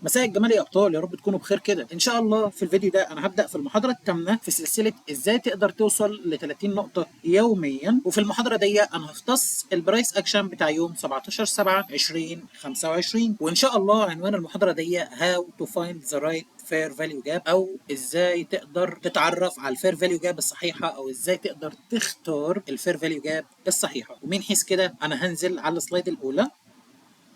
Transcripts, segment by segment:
مساء الجمال يا ابطال، يا رب تكونوا بخير كده. ان شاء الله في الفيديو ده انا هبدا في المحاضره الثامنه في سلسله ازاي تقدر توصل ل 30 نقطه يوميا. وفي المحاضره دي انا هختص البرايس اكشن بتاع يوم 17/7/2025. وان شاء الله عنوان المحاضره دي هاو تو فايند ذا رايت فير فاليو جاب، او ازاي تقدر تتعرف على الفير فاليو جاب الصحيحه، او ازاي تقدر تختار الفير فاليو جاب الصحيحه. ومن حيث كده انا هنزل على السلايد الاولى.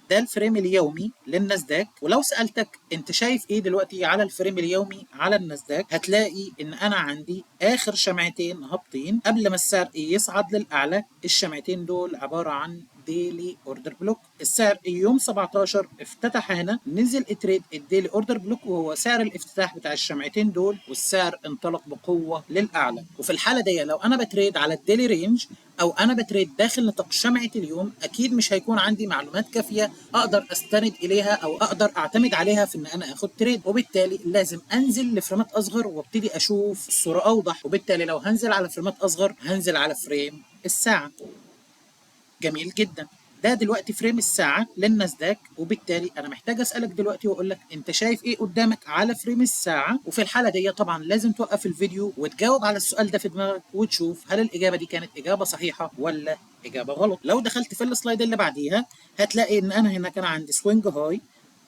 ده الفريم اليومي للناسداك، ولو سألتك انت شايف ايه دلوقتي على الفريم اليومي على الناسداك، هتلاقي ان انا عندي اخر شمعتين هابطين قبل ما السعر يصعد للاعلى. الشمعتين دول عبارة عن ديلي اوردر بلوك. السعر يوم 17 افتتح هنا، نزل اتريد الديلي اوردر بلوك وهو سعر الافتتاح بتاع الشمعتين دول، والسعر انطلق بقوة للاعلى. وفي الحالة دي لو انا بتريد على الديلي رينج او انا بتريد داخل نطاق شمعة اليوم، اكيد مش هيكون عندي معلومات كافية اقدر استند اليها او اقدر اعتمد عليها في ان انا اخد تريد، وبالتالي لازم انزل لفريمات اصغر وابتدي اشوف الصورة اوضح. وبالتالي لو هنزل على فريمات اصغر هنزل على فريم الساعة. جميل جدا. ده دلوقتي فريم الساعة للناسداك، وبالتالي أنا محتاج أسألك دلوقتي وأقول لك أنت شايف إيه قدامك على فريم الساعة. وفي الحالة دي طبعا لازم توقف الفيديو وتجاوب على السؤال ده في دماغك، وتشوف هل الإجابة دي كانت إجابة صحيحة ولا إجابة غلط. لو دخلت في السلايد اللي بعديها هتلاقي إن أنا هنا كان عندي سوينج هاي،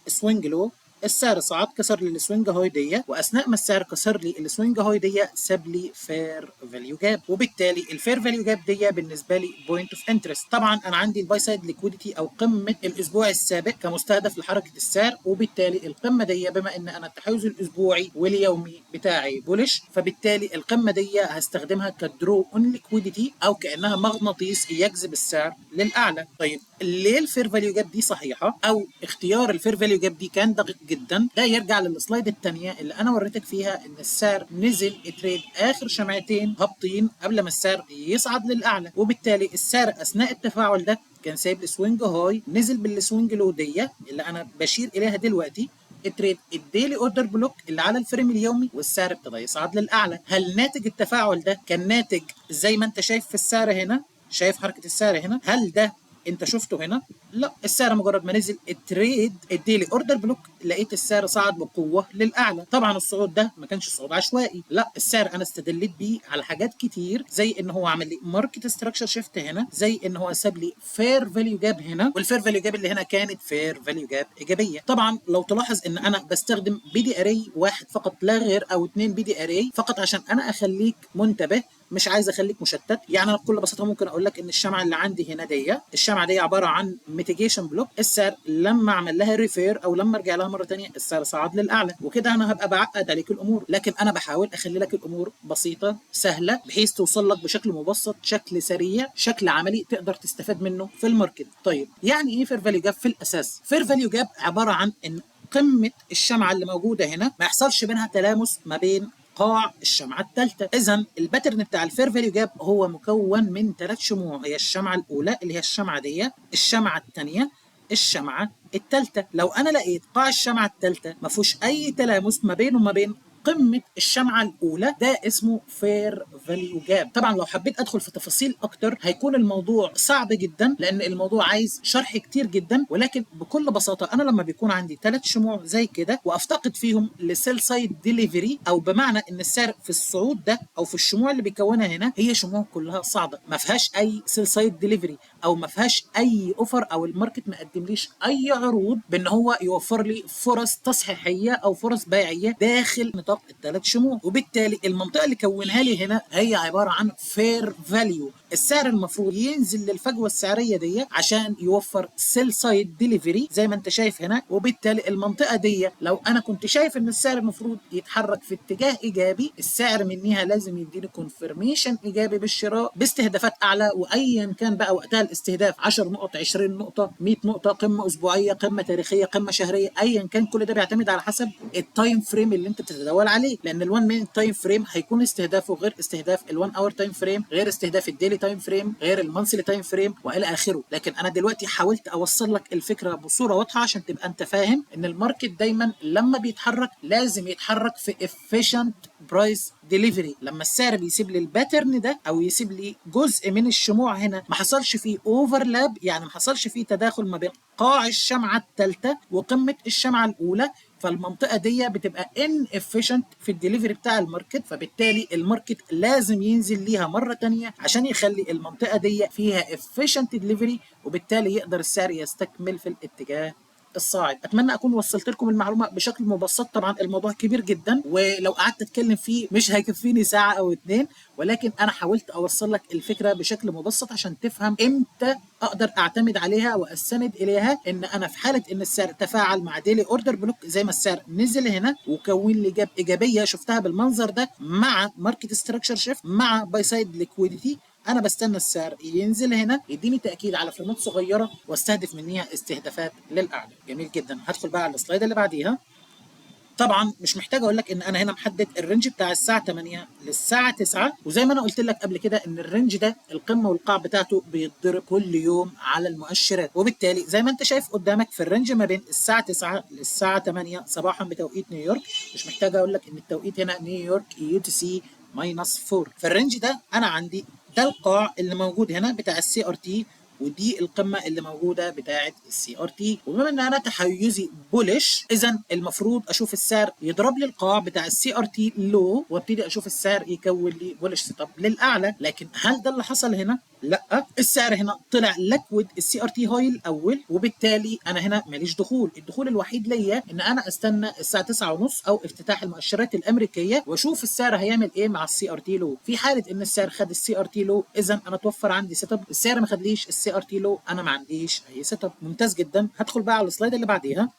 سوينج لو. السعر صعد كسر لي السوينج هاي دي، واثناء ما السعر كسر لي السوينج هاي دي ساب لي فير فاليو جاب، وبالتالي الفير فاليو جاب دي بالنسبه لي بوينت اوف انترست. طبعا انا عندي الباي سايد ليكويديتي او قمه الاسبوع السابق كمستهدف لحركه السعر، وبالتالي القمه دي بما ان انا التحيز الاسبوعي واليومي بتاعي بولش، فبالتالي القمه دي هستخدمها كدرو اون ليكويديتي او كانها مغناطيس يجذب السعر للاعلى. طيب ليه الفير فاليو جاب دي صحيحه، او اختيار الفير فاليو جاب دي كان دقيق جدا؟ ده يرجع للسلايد الثانيه اللي انا وريتك فيها ان السعر نزل تريد اخر شمعتين هابطين قبل ما السعر يصعد للاعلى، وبالتالي السعر اثناء التفاعل ده كان سايب السوينج هاي، نزل بالسوينج لو دي اللي انا بشير اليها دلوقتي، تريد الديلي اوردر بلوك اللي على الفريم اليومي، والسعر ابتدى يصعد للاعلى. هل ناتج التفاعل ده كان ناتج زي ما انت شايف في السعر هنا؟ شايف حركه السعر هنا؟ هل ده انت شفته هنا؟ لا، السعر مجرد ما نزل التريد الديلي اوردر بلوك لقيت السعر صعد بقوه للاعلى. طبعا الصعود ده ما كانش صعود عشوائي، لا، السعر انا استدليت بيه على حاجات كتير، زي ان هو عمل لي ماركت ستراكشر شيفت هنا، زي ان هو ساب لي فير فاليو جاب هنا، والفير فاليو جاب اللي هنا كانت فير فاليو جاب ايجابيه. طبعا لو تلاحظ ان انا بستخدم بي دي اري واحد فقط لا غير، او اتنين بي دي اري فقط، عشان انا اخليك منتبه، مش عايز اخليك مشتت. يعني انا بكل بساطه ممكن اقول لك ان الشمعه اللي عندي هنا دي، الشمعه دي عباره عن ميتيجيشن بلوك. السعر لما اعمل لها ريفير او لما ارجع لها مره ثانيه السعر صعد للاعلى، وكده انا هبقى بعقد عليك الامور. لكن انا بحاول اخلي لك الامور بسيطه سهله، بحيث توصل لك بشكل مبسط، شكل سريع، شكل عملي تقدر تستفاد منه في الماركت. طيب يعني ايه فير فاليو جاب في الاساس؟ فير فاليو جاب عباره عن ان قمه الشمعه اللي موجوده هنا ما يحصلش بينها تلامس ما بين قاع الشمعة الثالثة. إذا الباترن بتاع الفير فاليو جاب هو مكون من 3 شموع، هي الشمعة الأولى اللي هي الشمعة دي، الشمعة الثانية، الشمعة الثالثة. لو أنا لقيت قاع الشمعة الثالثة ما فيهوش أي تلامس ما بينه وما بين قمة الشمعة الأولى، ده اسمه فير فاليو جاب. طبعا لو حبيت أدخل في تفاصيل أكتر هيكون الموضوع صعب جدا، لأن الموضوع عايز شرح كتير جدا، ولكن بكل بساطة أنا لما بيكون عندي 3 شموع زي كده وأفتقد فيهم لسيل سايد ديليفري، أو بمعنى إن السعر في الصعود ده أو في الشموع اللي بيكونها هنا هي شموع كلها صاعدة ما فيهاش أي سيل سايد ديليفري، أو ما فيهاش أي أوفر، أو الماركت ما قدمليش أي عروض بإن هو يوفر لي فرص تصحيحية أو فرص بيعية داخل نطاق ال3 شموع، وبالتالي المنطقة اللي كونها لي هنا هي عبارة عن فير فاليو. السعر المفروض ينزل للفجوة السعرية دي عشان يوفر سيل سايد ديليفري زي ما انت شايف هنا، وبالتالي المنطقة دي لو انا كنت شايف ان السعر المفروض يتحرك في اتجاه ايجابي، السعر منيها لازم يديني كونفirmation ايجابي بالشراء باستهدافات اعلى، وايا كان بقى وقتها الاستهداف 10 نقط، 20 نقطة، 100 نقطة، قمة اسبوعية، قمة تاريخية، قمة شهرية، ايا كان. كل ده بيعتمد على حسب التايم فريم اللي انت بتتداول عليه، لان ال1 مينت تايم فريم هيكون استهدافه غير استهداف ال1 اور تايم فريم، غير استهداف الديلي الديلي تايم فريم غير المانثلي تايم فريم والى اخره. لكن انا دلوقتي حاولت اوصل لك الفكره بصوره واضحه عشان تبقى انت فاهم ان الماركت دايما لما بيتحرك لازم يتحرك في efficient برايس ديليفري. لما السعر بيسيب لي الباترن ده او يسيب لي جزء من الشموع هنا ما حصلش فيه اوفرلاب، يعني ما حصلش فيه تداخل ما بين قاع الشمعه الثالثه وقمه الشمعه الاولى، فالمنطقه دي بتبقى ان efficient في الدليفري بتاع الماركت، فبالتالي الماركت لازم ينزل ليها مره ثانيه عشان يخلي المنطقه دي فيها efficient دليفري، وبالتالي يقدر السعر يستكمل في الاتجاه الصاعد. اتمنى اكون وصلت لكم المعلومه بشكل مبسط. طبعا الموضوع كبير جدا ولو قعدت اتكلم فيه مش هيكفيني ساعه او اتنين، ولكن انا حاولت اوصل لك الفكره بشكل مبسط عشان تفهم امتى اقدر اعتمد عليها واستند اليها. ان انا في حاله ان السعر تفاعل مع ديلي اوردر بلوك زي ما السعر نزل هنا وكون لي جاب ايجابيه شفتها بالمنظر ده مع ماركت ستراكشر شيفت مع باي سايد ليكويديتي، انا بستنى السعر ينزل هنا يديني تاكيد على فريمات صغيره واستهدف منيها استهدافات للاعلى. جميل جدا. هدخل بقى على السلايد اللي بعديها. طبعا مش محتاج اقول لك ان انا هنا محدد الرينج بتاع الساعه 8 للساعه 9، وزي ما انا قلت لك قبل كده ان الرينج ده القمه والقاع بتاعته بيتضرب كل يوم على المؤشرات، وبالتالي زي ما انت شايف قدامك في الرينج ما بين الساعه 9 للساعه 8 صباحا بتوقيت نيويورك. مش محتاج اقول لك ان التوقيت هنا نيويورك يو تي سي -4. في الرينج ده انا عندي ده القاع اللي موجود هنا بتاع السي ار تي، ودي القمه اللي موجوده بتاعه السي ار تي. وبما ان انا تحيزي بولش اذا المفروض اشوف السعر يضرب لي القاع بتاع السي ار تي لو وابتدي اشوف السعر يكون لي بولش سيت اب للاعلى. لكن هل ده اللي حصل هنا؟ لا، السعر هنا طلع لكود السي ار تي هاي الاول، وبالتالي انا هنا ماليش دخول. الدخول الوحيد ليا ان انا استنى الساعه 9:30 او افتتاح المؤشرات الامريكيه واشوف السعر هيعمل ايه مع السي ار تي لو. في حاله ان السعر خد السي ار تي لو اذا انا توفر عندي سيت اب، السعر ما خدليش السي ار تي لو انا ما عنديش اي سيت اب. ممتاز جدا. هدخل بقى على السلايد اللي بعديها.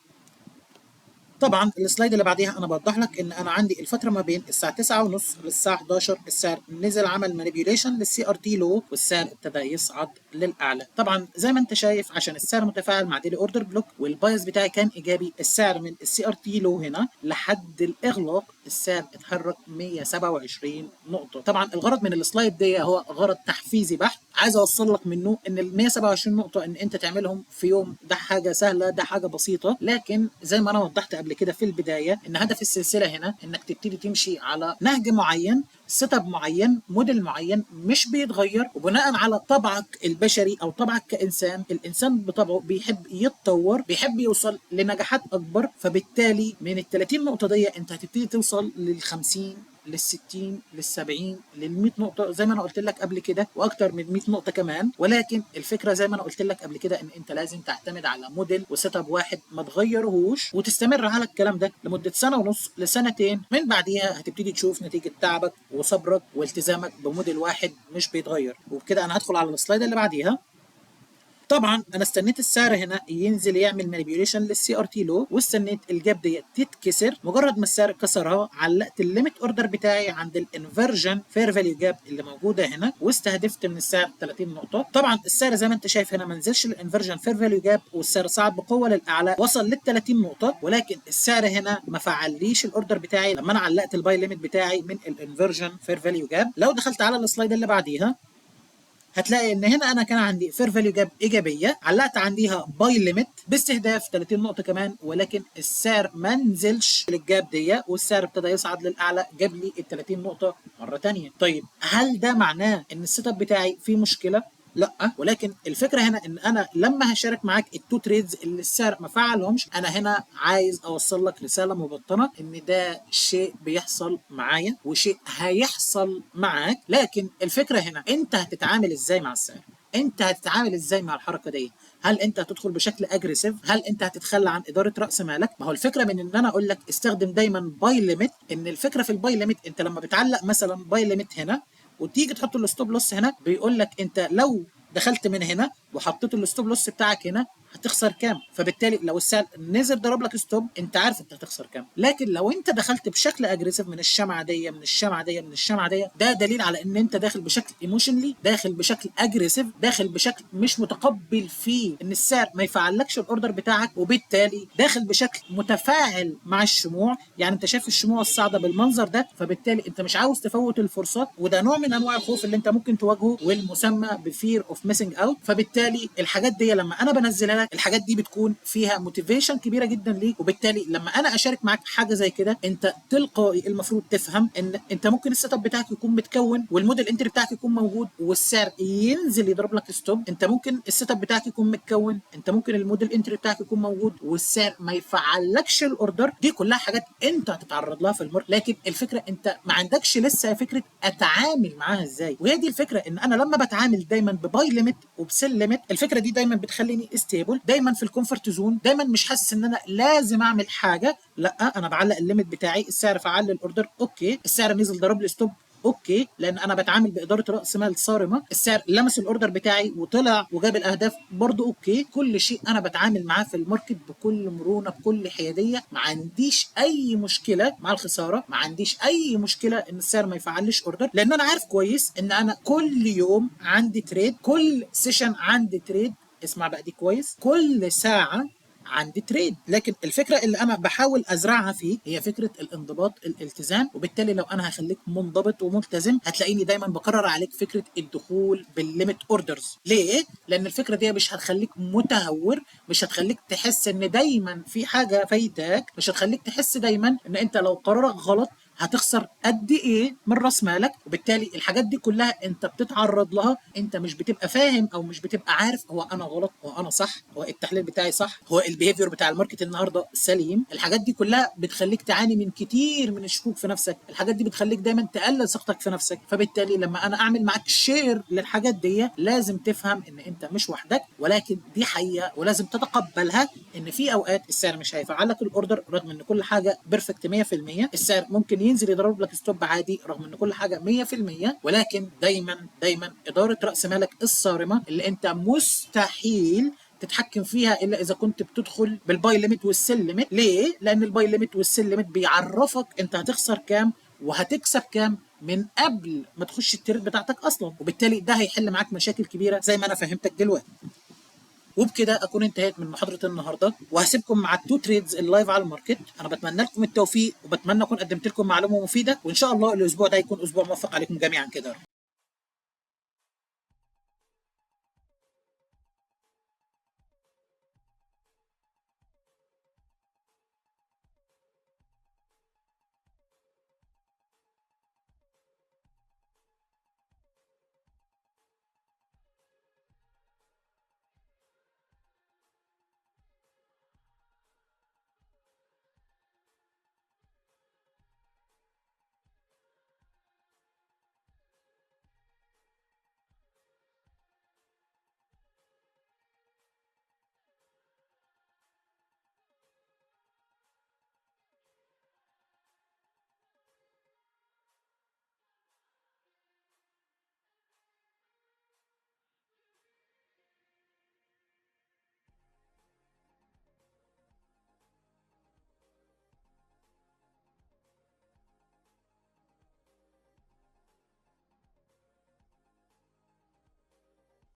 طبعا السلايد اللي بعديها انا بوضح لك ان انا عندي الفتره ما بين الساعه 9:30 للساعه 11 السعر نزل عمل مانيبيوليشن للسي ار تي لو والسعر ابتدى يصعد للاعلى. طبعا زي ما انت شايف عشان السعر متفاعل مع ديلي اوردر بلوك والبايس بتاعي كان ايجابي، السعر من السي ار تي لو هنا لحد الاغلاق السعر اتحرك 127 نقطه. طبعا الغرض من السلايد دي هو غرض تحفيزي بحت، عايز اوصل لك منه ان ال 127 نقطه ان انت تعملهم في يوم ده حاجه سهله، ده حاجه بسيطه. لكن زي ما انا وضحت قبل كده في البدايه ان هدف السلسله هنا انك تبتدي تمشي على نهج معين، سيت اب معين، موديل معين مش بيتغير، وبناء على طبعك البشري او طبعك كانسان، الانسان بطبعه بيحب يتطور، بيحب يوصل لنجاحات اكبر. فبالتالي من ال 30 نقطه دي انت هتبتدي توصل لل 50 لل60 لل70 لل100 نقطه زي ما انا قلت لك قبل كده، واكتر من 100 نقطه كمان. ولكن الفكره زي ما انا قلت لك قبل كده ان انت لازم تعتمد على موديل وسيت اب واحد ما تغيرهوش وتستمر على الكلام ده لمده سنه ونص لسنتين. من بعديها هتبتدي تشوف نتيجه تعبك وصبرك والتزامك بموديل واحد مش بيتغير. وبكده انا هدخل على السلايد اللي بعديها. طبعا انا استنيت السعر هنا ينزل يعمل مانيبيوليشن للسي ار تي لو، واستنيت الجاب دي تتكسر. مجرد ما السعر كسرها علقت الليميت اوردر بتاعي عند الانفرجن فير فاليو جاب اللي موجوده هنا واستهدفت من السعر 30 نقطه. طبعا السعر زي ما انت شايف هنا ما نزلش الانفرجن فير فاليو جاب والسعر صعد بقوه للاعلى وصل لل 30 نقطه، ولكن السعر هنا ما فعليش الاوردر بتاعي لما انا علقت الباي ليميت بتاعي من الانفرجن فير فاليو جاب. لو دخلت على السلايد اللي بعديها هتلاقي ان هنا انا كان عندي فير فاليو جاب ايجابيه، علقت عنديها باي ليميت باستهداف 30 نقطه كمان، ولكن السعر ما نزلش للجاب دي والسعر ابتدى يصعد للاعلى جاب لي ال 30 نقطه مره ثانيه. طيب هل ده معناه ان السيت اب بتاعي فيه مشكله؟ لا، ولكن الفكره هنا ان انا لما هشارك معاك التو تريدز اللي السعر ما فعلهمش، انا هنا عايز اوصل لك رساله مبطنه ان ده شيء بيحصل معايا وشيء هيحصل معاك. لكن الفكره هنا انت هتتعامل ازاي مع السعر، انت هتتعامل ازاي مع الحركه دي. هل انت هتدخل بشكل اجريسيف؟ هل انت هتتخلى عن اداره راس مالك؟ ما هو الفكره من ان انا اقول لك استخدم دايما باي ليميت، ان الفكره في الباي ليميت انت لما بتعلق مثلا باي ليميت هنا وتيجي تحط الستوب لوس هنا، بيقول لك انت لو دخلت من هنا وحطيت الستوب لوس بتاعك هنا هتخسر كام. فبالتالي لو السعر نزل ضرب لك ستوب انت عارف انت هتخسر كام. لكن لو انت دخلت بشكل اجريسيف من الشمعه دي من الشمعه دي من الشمعه دي، ده دليل على ان انت داخل بشكل ايموشنلي، داخل بشكل اجريسيف، داخل بشكل مش متقبل فيه ان السعر ما يفعلكش الاوردر بتاعك، وبالتالي داخل بشكل متفاعل مع الشموع. يعني انت شايف الشموع الصاعده بالمنظر ده، فبالتالي انت مش عاوز تفوت الفرصات، وده نوع من انواع الخوف اللي انت ممكن تواجهه والمسمى بفير اوف ميسنج اوت. فبالتالي الحاجات دي لما انا بنزلها لك، الحاجات دي بتكون فيها موتيفيشن كبيره جدا ليك، وبالتالي لما انا اشارك معاك حاجه زي كده انت تلقائي المفروض تفهم ان انت ممكن السيت اب بتاعك يكون متكون والموديل انتري بتاعك يكون موجود والسعر ينزل يضرب لك ستوب. انت ممكن السيت اب بتاعك يكون متكون، انت ممكن الموديل انتري بتاعك يكون موجود والسعر ما يفعلكش الاوردر. دي كلها حاجات انت هتتعرض لها في الماركت، لكن الفكره انت ما عندكش لسه فكره اتعامل معاها ازاي. وهي دي الفكره، ان انا لما بتعامل دايما بباي ليميت وبسيل ليميت، الفكره دي دايما بتخليني ستيبل، دايما في الكومفورت زون، دايما مش حاسس ان انا لازم اعمل حاجه. لا، انا بعلق الليميت بتاعي، السعر فعل الاوردر اوكي، السعر نزل ضرب لي ستوب اوكي، لان انا بتعامل باداره راس مال صارمه، السعر لمس الاوردر بتاعي وطلع وجاب الاهداف برضو اوكي. كل شيء انا بتعامل معاه في الماركت بكل مرونه بكل حياديه، ما عنديش اي مشكله مع الخساره، ما عنديش اي مشكله ان السعر ما يفعلش اوردر، لان انا عارف كويس ان انا كل يوم عندي تريد، كل سيشن عندي تريد. اسمع بقى دي كويس، كل ساعه عندي تريد. لكن الفكره اللي انا بحاول ازرعها فيه هي فكره الانضباط الالتزام. وبالتالي لو انا هخليك منضبط وملتزم هتلاقيني دايما بكرر عليك فكره الدخول بالليميت اوردرز. ليه؟ لان الفكره دي مش هتخليك متهور، مش هتخليك تحس ان دايما في حاجه فايتاك، مش هتخليك تحس دايما ان انت لو قرارك غلط هتخسر قد ايه من راس مالك. وبالتالي الحاجات دي كلها انت بتتعرض لها، انت مش بتبقى فاهم او مش بتبقى عارف هو انا غلط، هو انا صح، هو التحليل بتاعي صح، هو البيهيفير بتاع الماركت النهارده سليم. الحاجات دي كلها بتخليك تعاني من كتير من الشكوك في نفسك، الحاجات دي بتخليك دايما تقلل ثقتك في نفسك. فبالتالي لما انا اعمل معاك شير للحاجات دي لازم تفهم ان انت مش وحدك، ولكن دي حقيقه ولازم تتقبلها، ان في اوقات السعر مش هيفعل لك الاوردر رغم ان كل حاجه بيرفكت 100%، السعر ممكن ينزل يضرب لك ستوب عادي رغم ان كل حاجه 100%. ولكن دايما اداره راس مالك الصارمه اللي انت مستحيل تتحكم فيها الا اذا كنت بتدخل بالباي ليميت والسيل ليميت. ليه؟ لان الباي ليميت والسيل ليميت بيعرفك انت هتخسر كام وهتكسب كام من قبل ما تخش التريد بتاعتك اصلا، وبالتالي ده هيحل معاك مشاكل كبيره زي ما انا فهمتك دلوقتي. وبكده اكون انتهيت من محاضره النهارده، وهسيبكم مع التو تريدز اللايف على الماركت. انا بتمنى لكم التوفيق وبتمنى اكون قدمت لكم معلومه مفيده، وان شاء الله الاسبوع ده يكون اسبوع موفق عليكم جميعا كده.